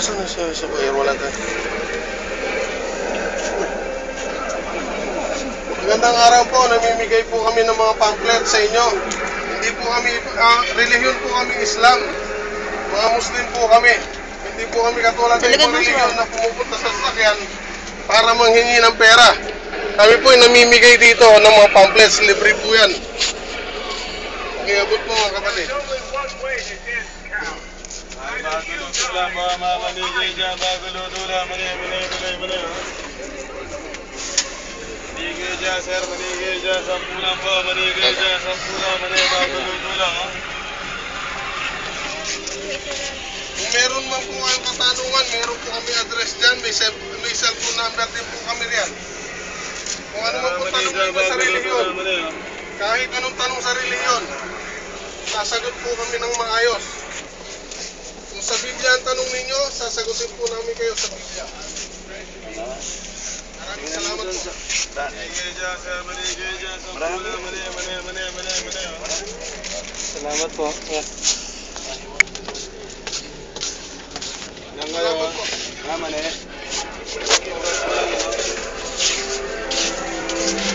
Asan na siya sa kuya? Wala tayo. Magandang araw po. Namimigay po kami ng mga pamphlet sa inyo. Hindi po kami, relihiyon po kami Islam. Mga Muslim po kami. Hindi po kami katulad ng ibang relihiyon na pumupunta sa sasakyan para manghingi ng pera. Kami po ay namimigay dito ng mga pamphlets. Libre po yan. Pakiabot po mga kapatid. Sir, manigay dyan, 10 lang po, manigay dyan, 10 lang, bago-luto lang, ha? Kung meron man po kayong katanungan, meron po kami address dyan, may cellphone number din po kami riyan. Kung ano man po tanong nyo sa relihiyon, kahit anong tanong sa relihiyon, sasagot po kami ng maayos. Kung sa Biblia ang tanong ninyo, sasagutin po namin kayo sa Biblia. Maraming salamat po. Salamat po. Salamat po. Salamat po.